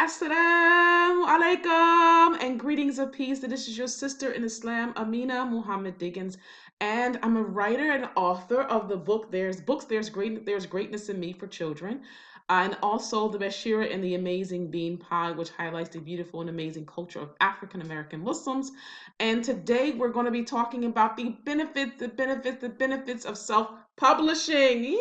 Assalamu alaikum, and greetings of peace. This is your sister in Islam, Ameenah Muhammad-Diggins, and I'm a writer and author of the book There's Greatness in Me for Children, and also the Bashira and the Amazing Bean Pie, which highlights the beautiful and amazing culture of African American Muslims. And today we're going to be talking about the benefits of self-publishing. Yay!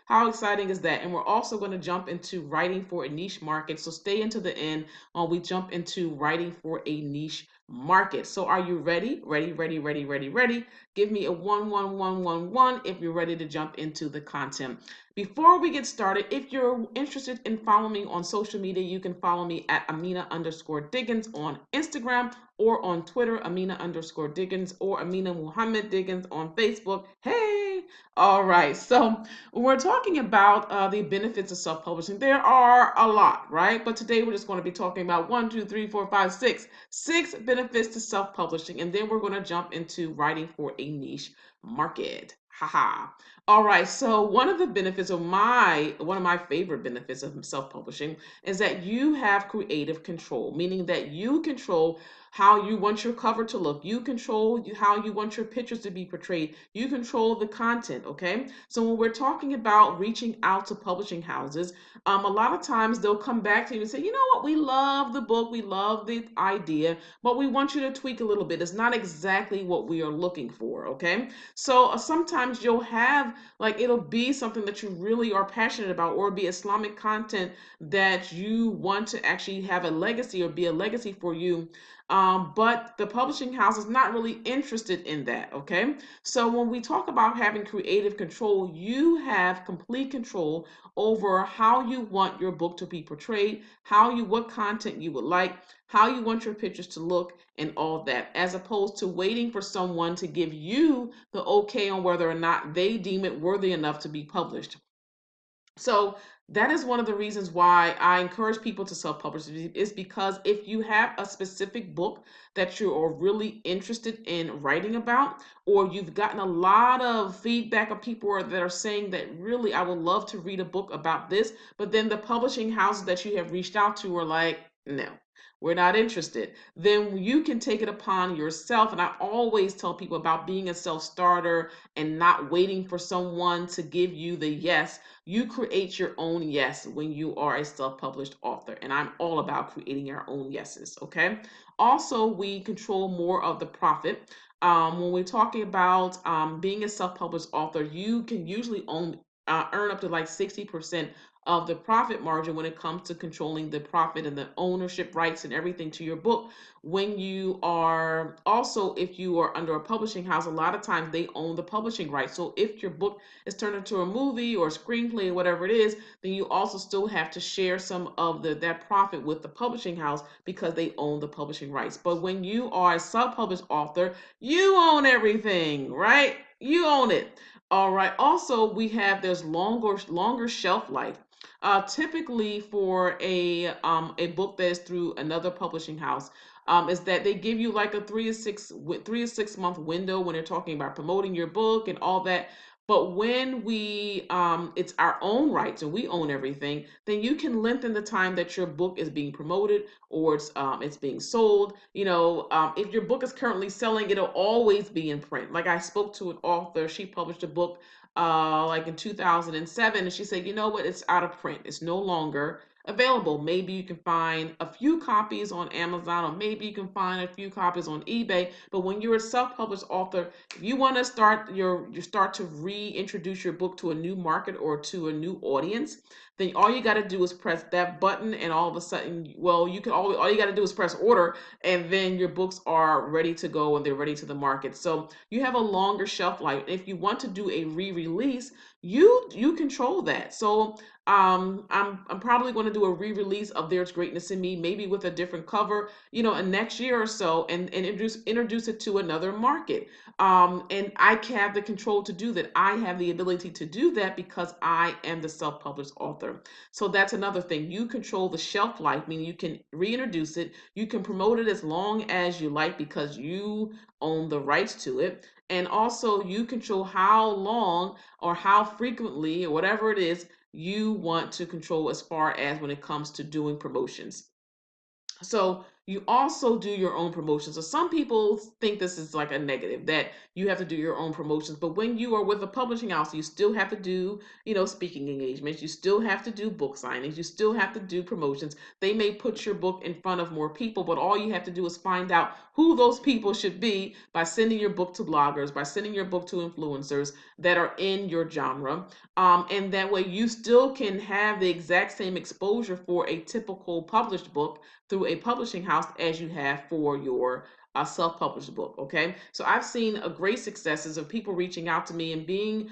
How exciting is that? And we're also going to jump into writing for a niche market. So stay into the end while we jump into writing for a niche market. So are you ready? Ready? Give me a 11111 if you're ready to jump into the content. Before we get started, if you're interested in following me on social media, you can follow me at Ameenah_Diggins on Instagram or on Twitter, Ameenah_Diggins or Ameenah Muhammad-Diggins on Facebook. Hey! All right, so we're talking about the benefits of self-publishing. There are a lot, right? But today we're just going to be talking about 1, 2, 3, 4, 5, 6. 6 benefits to self-publishing, and then we're going to jump into writing for a niche market. Haha. All right, so one of my favorite benefits of self-publishing is that you have creative control, meaning that you control how you want your cover to look. You control how you want your pictures to be portrayed. You control the content, okay? So when we're talking about reaching out to publishing houses, a lot of times they'll come back to you and say, you know what, we love the book, we love the idea, but we want you to tweak a little bit. It's not exactly what we are looking for, okay? So sometimes you'll have, like, it'll be something that you really are passionate about, or be Islamic content that you want to actually have a legacy or be a legacy for you. But the publishing house is not really interested in that, okay? So when we talk about having creative control, you have complete control over how you want your book to be portrayed, what content you would like, how you want your pictures to look, and all that, as opposed to waiting for someone to give you the okay on whether or not they deem it worthy enough to be published. So that is one of the reasons why I encourage people to self-publish, is because if you have a specific book that you are really interested in writing about, or you've gotten a lot of feedback of people that are saying that really I would love to read a book about this, but then the publishing houses that you have reached out to are like, no, we're not interested, then you can take it upon yourself. And I always tell people about being a self-starter and not waiting for someone to give you the yes. You create your own yes when you are a self-published author, and I'm all about creating our own yeses, okay? Also, we control more of the profit. When we're talking about being a self-published author, you can usually earn up to like 60% of the profit margin when it comes to controlling the profit and the ownership rights and everything to your book. When you are also, if you are under a publishing house, a lot of times they own the publishing rights. So if your book is turned into a movie or a screenplay or whatever it is, then you also still have to share some of that profit with the publishing house because they own the publishing rights. But when you are a self-published author, you own everything, right? You own it. All right. Also, there's longer shelf life. Typically, for a book that is through another publishing house, is that they give you like a 3 to 6 month window when they're talking about promoting your book and all that. But when it's our own rights and we own everything, then you can lengthen the time that your book is being promoted or it's being sold. If your book is currently selling, it'll always be in print. Like, I spoke to an author, she published a book like in 2007, and she said, you know what, it's out of print, it's no longer available. Maybe you can find a few copies on Amazon, or maybe you can find a few copies on eBay. But when you're a self-published author, if you want to start to reintroduce your book to a new market or to a new audience, then all you got to do is press that button, and all of a sudden, well, all you got to do is press order, and then your books are ready to go and they're ready to the market. So you have a longer shelf life. If you want to do a re-release, you control that. So I'm probably going to do a re-release of There's Greatness in Me, maybe with a different cover, in next year or so, and introduce it to another market. And I have the control to do that. I have the ability to do that because I am the self-published author. So that's another thing. You control the shelf life, meaning you can reintroduce it. You can promote it as long as you like because you own the rights to it. And also, you control how long or how frequently or whatever it is you want to control as far as when it comes to doing promotions. So you also do your own promotions. So some people think this is like a negative, that you have to do your own promotions. But when you are with a publishing house, you still have to do, speaking engagements. You still have to do book signings. You still have to do promotions. They may put your book in front of more people, but all you have to do is find out who those people should be by sending your book to bloggers, by sending your book to influencers that are in your genre. And that way you still can have the exact same exposure for a typical published book through a publishing house as you have for your self-published book. Okay, so I've seen a great successes of people reaching out to me and being,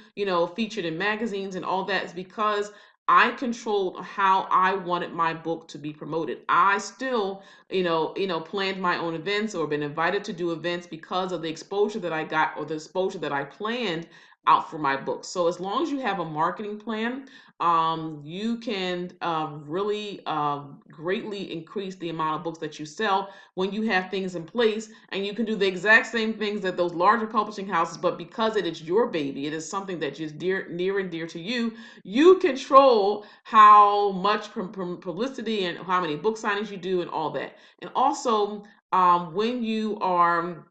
featured in magazines and all that is because I controlled how I wanted my book to be promoted. I still, planned my own events or been invited to do events because of the exposure that I got or the exposure that I planned out for my book. So as long as you have a marketing plan, you can really greatly increase the amount of books that you sell when you have things in place, and you can do the exact same things that those larger publishing houses, but because it is your baby, it is something that is near and dear to you. You control how much publicity and how many book signings you do and all that. And also, when you are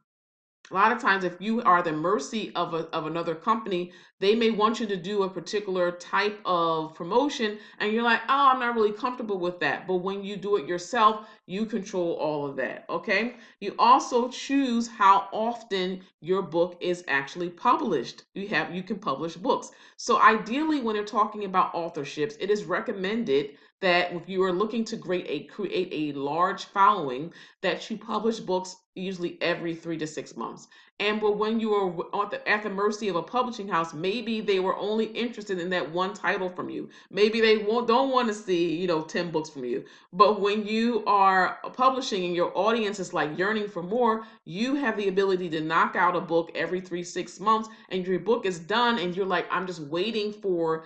a lot of times, if you are the mercy of another company, they may want you to do a particular type of promotion and you're like, oh, I'm not really comfortable with that. But when you do it yourself, you control all of that. Okay, you also choose how often your book is actually published. You can publish books. So ideally, when they're talking about authorships, it is recommended that if you are looking to create a large following, that you publish books usually every 3 to 6 months. And but when you are at the mercy of a publishing house, maybe they were only interested in that one title from you. Maybe they don't want to see, 10 books from you. But when you are publishing and your audience is like yearning for more, you have the ability to knock out a book every 3 6 months, and your book is done, and you're like, I'm just waiting for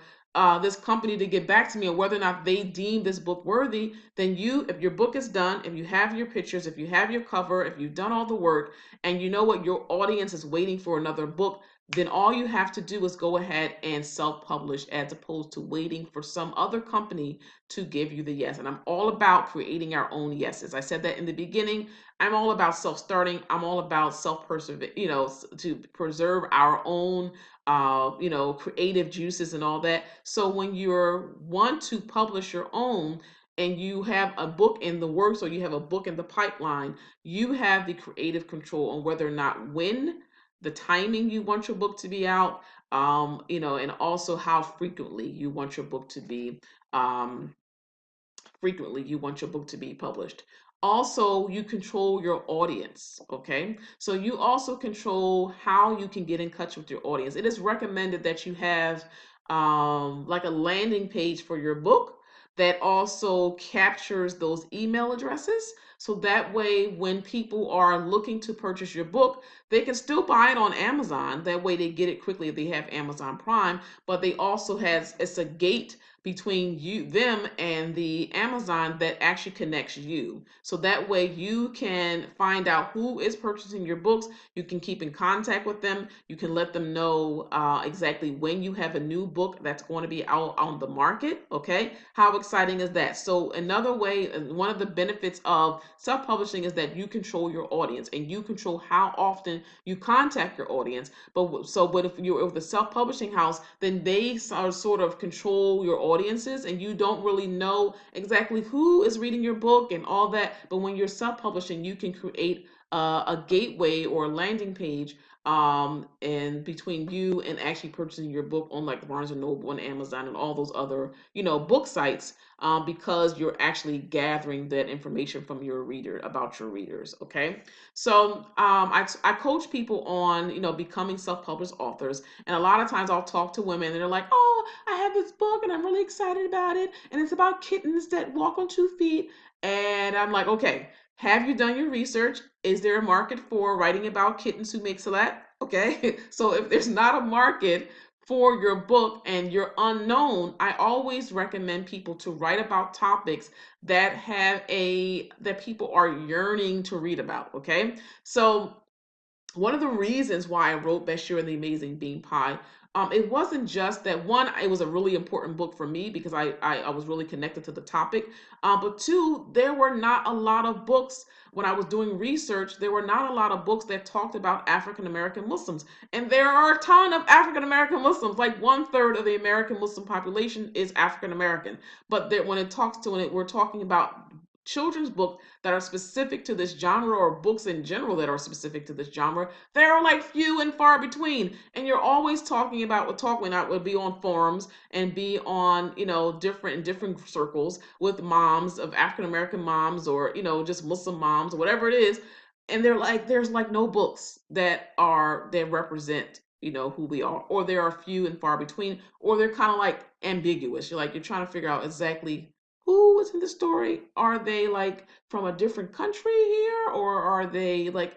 this company to get back to me or whether or not they deem this book worthy. Then if your book is done, if you have your pictures, if you have your cover, if you've done all the work, and you know what, your audience is waiting for another book, then all you have to do is go ahead and self-publish as opposed to waiting for some other company to give you the yes. And I'm all about creating our own yeses. I said that in the beginning. I'm all about self-starting. I'm all about self-preserve, to preserve our own creative juices and all that. So when you want to publish your own and you have a book in the works or you have a book in the pipeline, you have the creative control on whether or not when the timing you want your book to be out, and also how um, frequently you want your book to be published. Also, you control your audience, okay? So you also control how you can get in touch with your audience. It is recommended that you have like a landing page for your book that also captures those email addresses. So that way, when people are looking to purchase your book, they can still buy it on Amazon. That way they get it quickly if they have Amazon Prime, but they also it's a gate between them and the Amazon that actually connects you. So that way you can find out who is purchasing your books. You can keep in contact with them. You can let them know exactly when you have a new book that's going to be out on the market. Okay, how exciting is that? So another way, and one of the benefits of self-publishing is that you control your audience and you control how often you contact your audience. But if you're with a self-publishing house, then they sort of control your audiences, and you don't really know exactly who is reading your book and all that. But when you're self-publishing, you can create a gateway or a landing page and between you and actually purchasing your book on like Barnes and Noble and Amazon and all those other book sites, because you're actually gathering that information from your reader about your readers. Okay, so I coach people on becoming self-published authors, and a lot of times I'll talk to women and they're like, oh, I have this book and I'm really excited about it, and it's about kittens that walk on 2 feet. And I'm like, okay, have you done your research? Is there a market for writing about kittens who make salad? Okay, so if there's not a market for your book and you're unknown, I always recommend people to write about topics that people are yearning to read about. Okay, so one of the reasons why I wrote Bashir and the Amazing Bean Pie, it wasn't just that one, it was a really important book for me because I was really connected to the topic. But two, there were not a lot of books when I was doing research. There were not a lot of books that talked about African American Muslims, and there are a ton of African American Muslims. Like 1/3 of the American Muslim population is African American. But when it talks to when it, we're talking about children's books that are specific to this genre, or books in general that are specific to this genre, there are like few and far between. And you're always talking about what talking out would be on forums and be on, different circles with moms of African American moms, or, just Muslim moms, or whatever it is. And they're like, there's like no books that represent, who we are, or there are few and far between, or they're kind of like ambiguous. You're trying to figure out exactly who is in the story. Are they like from a different country here, or are they like,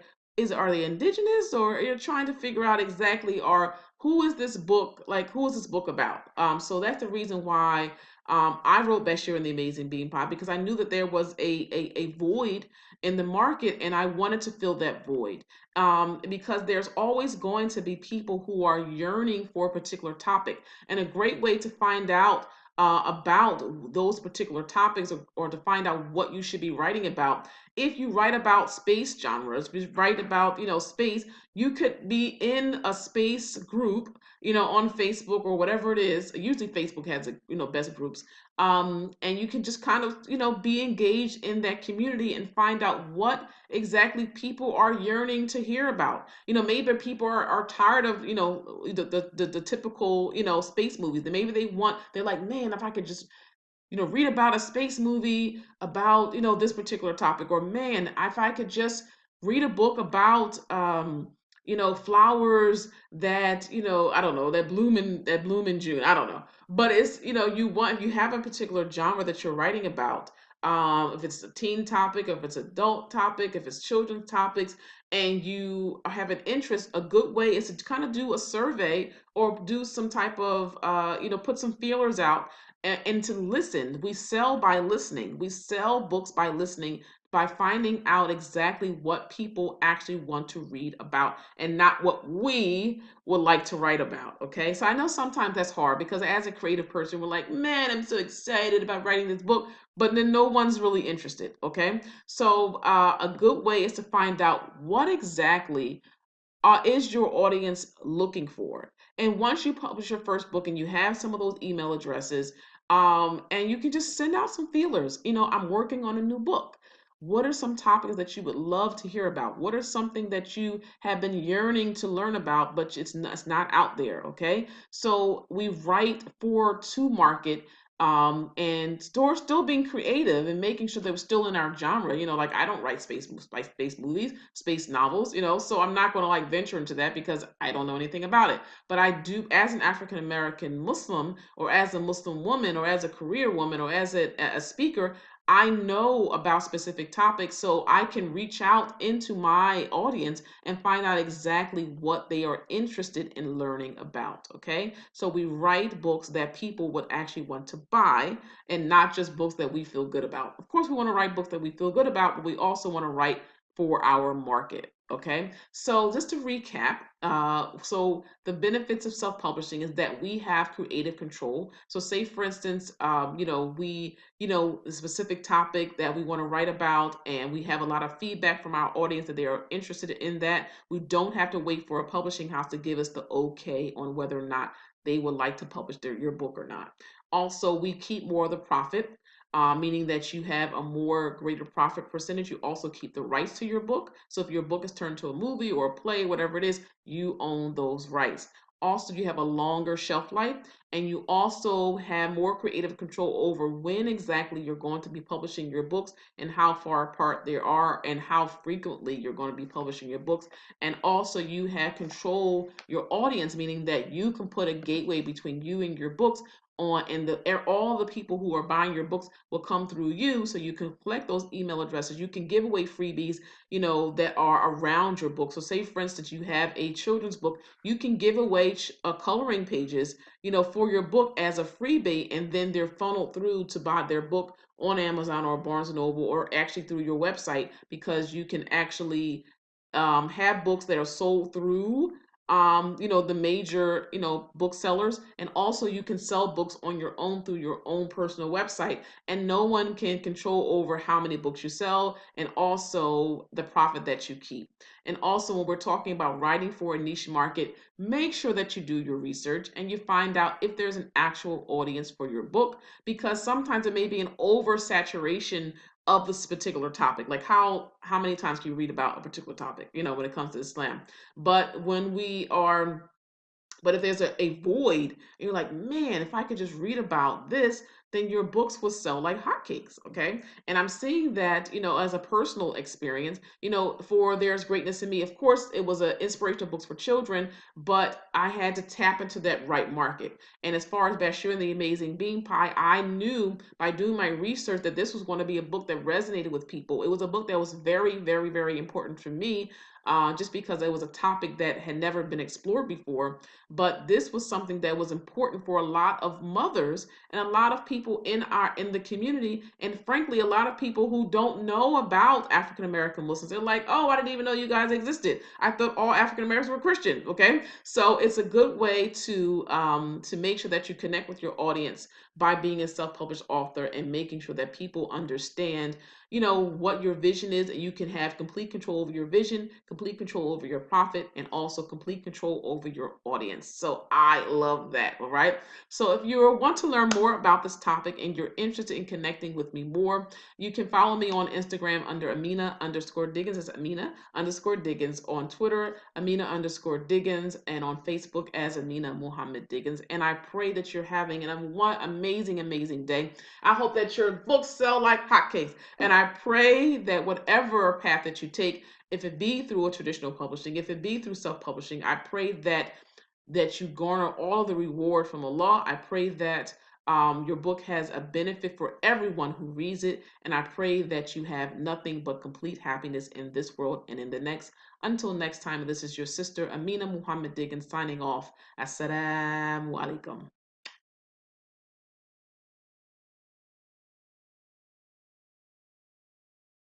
are they indigenous, or you're trying to figure out exactly, or who is this book about? So that's the reason why I wrote Bashir and the Amazing Bean Pie, because I knew that there was a void in the market, and I wanted to fill that void. Because there's always going to be people who are yearning for a particular topic, and a great way to find out about those particular topics, or to find out what you should be writing about. If you write about space genres, if you write about, space, you could be in a space group, on Facebook or whatever it is. Usually Facebook has, best groups. And you can just kind of, be engaged in that community and find out what exactly people are yearning to hear about. Maybe people are tired of, the typical, space movies. That maybe they're like, man, if I could just, read about a space movie about, this particular topic, or man, if I could just read a book about, flowers that, I don't know, that bloom in June. I don't know. But it's, if you have a particular genre that you're writing about, if it's a teen topic, if it's adult topic, if it's children's topics, and you have an interest, a good way is to kind of do a survey, or do some type of, put some feelers out, and to listen. We sell by listening. We sell books by listening, by finding out exactly what people actually want to read about, and not what we would like to write about. Okay. So I know sometimes that's hard, because as a creative person, we're like, man, I'm so excited about writing this book, but then no one's really interested. Okay. So a good way is to find out what exactly is your audience looking for. And once you publish your first book and you have some of those email addresses, and you can just send out some feelers. I'm working on a new book. What are some topics that you would love to hear about? What are something that you have been yearning to learn about, but it's not out there? Okay. So we write to market, and still being creative and making sure that we're still in our genre. Like, I don't write space movies, space novels, so I'm not going to like venture into that because I don't know anything about it. But I do, as an African American Muslim, or as a Muslim woman, or as a career woman, or as a speaker, I know about specific topics, so I can reach out into my audience and find out exactly what they are interested in learning about. Okay. So we write books that people would actually want to buy, and not just books that we feel good about. Of course, we want to write books that we feel good about, but we also want to write for our market. Okay. So just to recap, so the benefits of self-publishing is that we have creative control. So say, for instance, a specific topic that we want to write about, and we have a lot of feedback from our audience that they are interested in that. We don't have to wait for a publishing house to give us the okay on whether or not they would like to publish your book or not. Also, we keep more of the profit, meaning that you have a more greater profit percentage. You also keep the rights to your book. So if your book is turned to a movie or a play, whatever it is, you own those rights. Also, you have a longer shelf life, and you also have more creative control over when exactly you're going to be publishing your books, and how far apart they are, and how frequently you're going to be publishing your books. And also, you have control your audience, meaning that you can put a gateway between you and your books on, and all the people who are buying your books will come through you, so you can collect those email addresses. You can give away freebies, that are around your book. So say, for instance, you have a children's book, you can give away coloring pages, for your book as a freebie, and then they're funneled through to buy their book on Amazon or Barnes and Noble, or actually through your website, because you can actually have books that are sold through the major booksellers, and also you can sell books on your own through your own personal website, and no one can control over how many books you sell and also the profit that you keep. And also, when we're talking about writing for a niche market, make sure that you do your research and you find out if there's an actual audience for your book, because sometimes it may be an oversaturation of this particular topic. Like how many times can you read about a particular topic, when it comes to Islam? But when we are but if there's a void, and you're like, man, if I could just read about this, then your books will sell like hotcakes. Okay. And I'm seeing that, as a personal experience, for There's Greatness in Me. Of course, it was an inspirational books for children, but I had to tap into that right market. And as far as Bashir and the Amazing Bean Pie, I knew by doing my research that this was going to be a book that resonated with people. It was a book that was very, very, very important for me, just because it was a topic that had never been explored before. But this was something that was important for a lot of mothers and a lot of people in the community, and frankly a lot of people who don't know about African American Muslims. They're like, oh, I didn't even know you guys existed. I thought all African Americans were Christian. Okay, so it's a good way to make sure that you connect with your audience by being a self-published author and making sure that people understand what your vision is, and you can have complete control over your vision, complete control over your profit, and also complete control over your audience. So I love that. All right, so if you want to learn more about this topic and you're interested in connecting with me more, you can follow me on Instagram under Ameenah_Diggins. It's Ameenah_Diggins. On Twitter, Ameenah_Diggins, and on Facebook as Ameenah Muhammad-Diggins. And I pray that you're having an amazing, amazing day. I hope that your books sell like hotcakes. And I pray that whatever path that you take, if it be through a traditional publishing, if it be through self-publishing, I pray that you garner all the reward from Allah. I pray that your book has a benefit for everyone who reads it. And I pray that you have nothing but complete happiness in this world and in the next. Until next time, this is your sister, Ameenah Muhammad-Diggins, signing off. Assalamu alaikum.